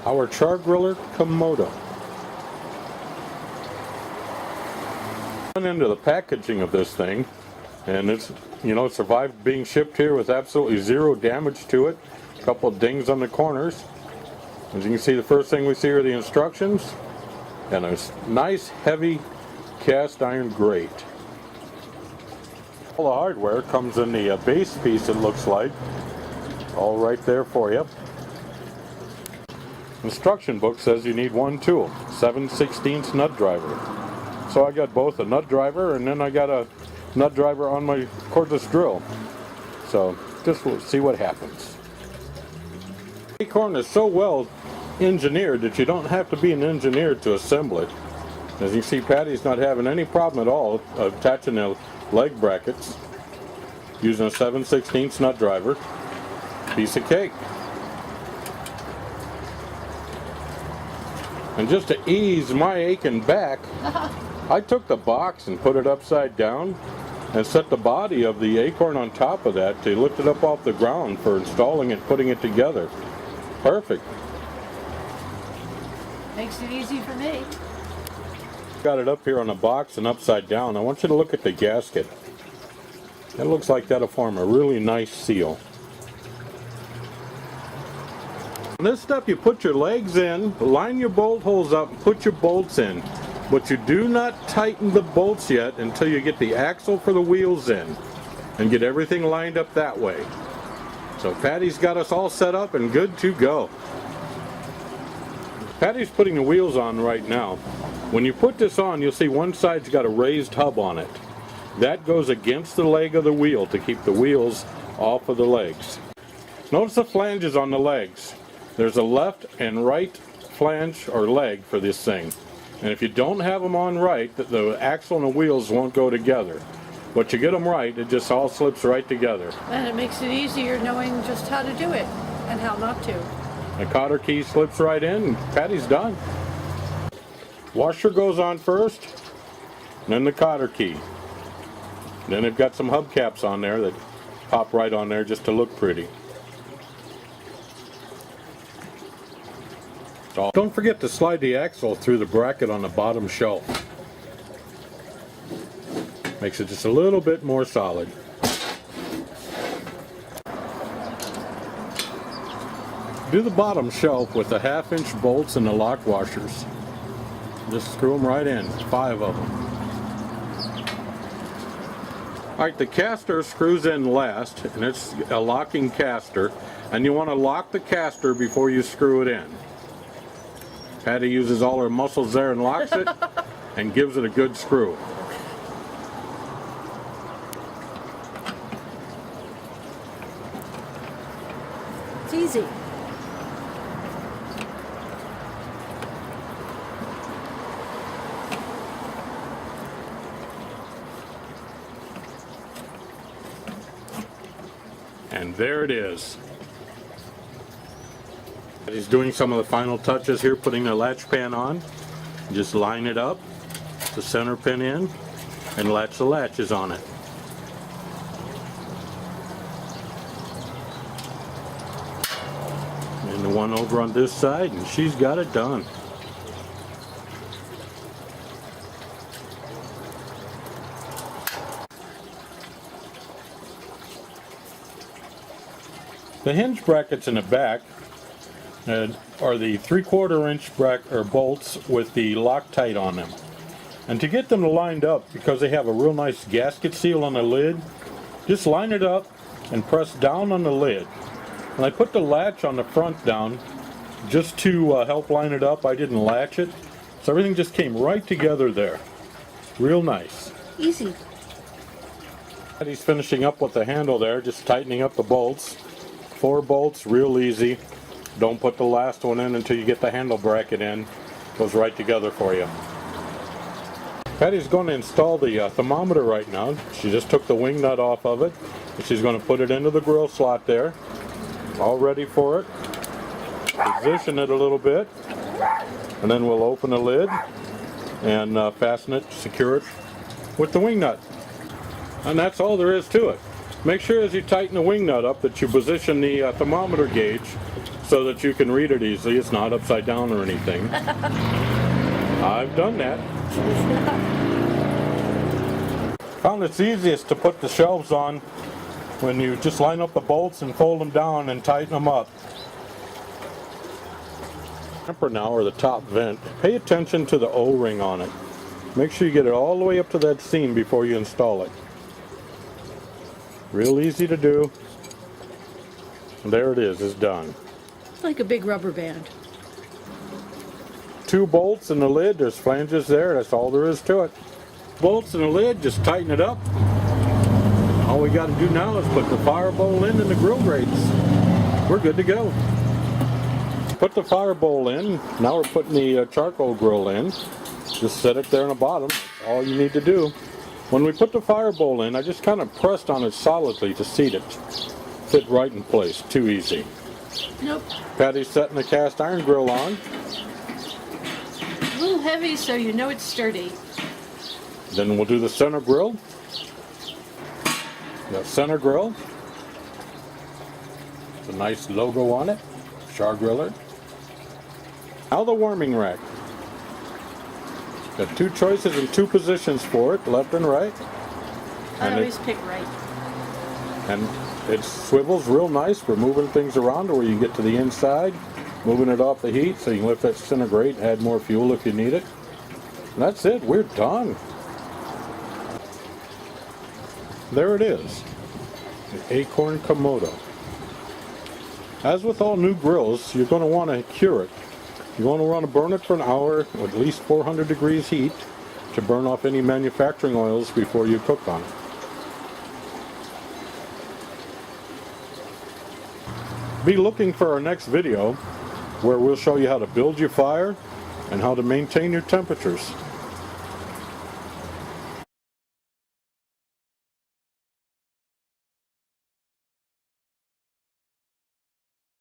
our Char-Griller Kamado. Into the packaging of this thing, and it's, you know, survived being shipped here with absolutely zero damage to it. A couple of dings on the corners. As you can see, the first thing we see are the instructions and a nice heavy cast iron grate. All the hardware comes in the base piece, it looks like, all right there for you. Instruction book says you need one tool, 7/16 nut driver. So I got both a nut driver and then I got a nut driver on my cordless drill. So just we'll see what happens. Akorn is so well engineered that you don't have to be an engineer to assemble it. As you see, Patti's not having any problem at all attaching the leg brackets using a 7/16 nut driver. Piece of cake. And just to ease my aching back, I took the box and put it upside down and set the body of the Akorn on top of that to lift it up off the ground for installing it, putting it together. Perfect. Makes it easy for me. Got it up here on the box and upside down. I want you to look at the gasket. It looks like that'll form a really nice seal. On this step, you put your legs in, line your bolt holes up, and put your bolts in. But you do not tighten the bolts yet until you get the axle for the wheels in and get everything lined up that way. So Patti's got us all set up and good to go. Patti's putting the wheels on right now. When you put this on, you'll see one side's got a raised hub on it. That goes against the leg of the wheel to keep the wheels off of the legs. Notice the flanges on the legs. There's a left and right flange or leg for this thing. And if you don't have them on right, the axle and the wheels won't go together. But you get them right, it just all slips right together. And it makes it easier knowing just how to do it and how not to. The cotter key slips right in and Patti's done. Washer goes on first, and then the cotter key. Then they've got some hubcaps on there that pop right on there just to look pretty. Don't forget to slide the axle through the bracket on the bottom shelf. Makes it just a little bit more solid. Do the bottom shelf with the 1/2-inch bolts and the lock washers. Just screw them right in, 5 of them. Alright, the caster screws in last, and it's a locking caster, and you want to lock the caster before you screw it in. Patti uses all her muscles there and locks it and gives it a good screw. It's easy. And there it is. He's doing some of the final touches here, putting the latch pan on. Just line it up, the center pin in, and latch the latches on it. And the one over on this side, and she's got it done. The hinge brackets in the back are the 3/4 inch bolts with the Loctite on them. And to get them lined up, because they have a real nice gasket seal on the lid, just line it up and press down on the lid. And I put the latch on the front down just to help line it up. I didn't latch it, so everything just came right together there. Real nice. Easy. He's finishing up with the handle there, just tightening up the bolts. 4 bolts, real easy. Don't put the last one in until you get the handle bracket in. Goes right together for you. Patti's going to install the thermometer right now. She just took the wing nut off of it. And she's going to put it into the grill slot there. All ready for it. Position it a little bit. And then we'll open the lid and fasten it, secure it with the wing nut. And that's all there is to it. Make sure as you tighten the wing nut up that you position the thermometer gauge so that you can read it easily. It's not upside down or anything. I've done that. Found it's easiest to put the shelves on when you just line up the bolts and fold them down and tighten them up. Temper now, or the top vent. Pay attention to the O-ring on it. Make sure you get it all the way up to that seam before you install it. Real easy to do. And there it is, it's done. Like a big rubber band. 2 bolts in the lid, there's flanges there, that's all there is to it. Bolts in the lid, just tighten it up. All we got to do now is put the fire bowl in and the grill grates. We're good to go. Put the fire bowl in, now we're putting the charcoal grill in. Just set it there on the bottom, that's all you need to do. When we put the fire bowl in, I just kind of pressed on it solidly to seat it. Fit right in place, too easy. Nope. Patty's setting the cast iron grill on. A little heavy, so you know it's sturdy. Then we'll do the center grill. The center grill. It's a nice logo on it. Char-Griller. Now the warming rack. Got 2 choices and 2 positions for it, left and right. I always pick right. And it swivels real nice for moving things around to where you get to the inside, moving it off the heat so you can lift that center grate, add more fuel if you need it. And that's it, we're done. There it is, the Akorn Kamado. As with all new grills, you're going to want to cure it. You want to burn it for an hour with at least 400 degrees heat to burn off any manufacturing oils before you cook on it. Be looking for our next video where we'll show you how to build your fire and how to maintain your temperatures.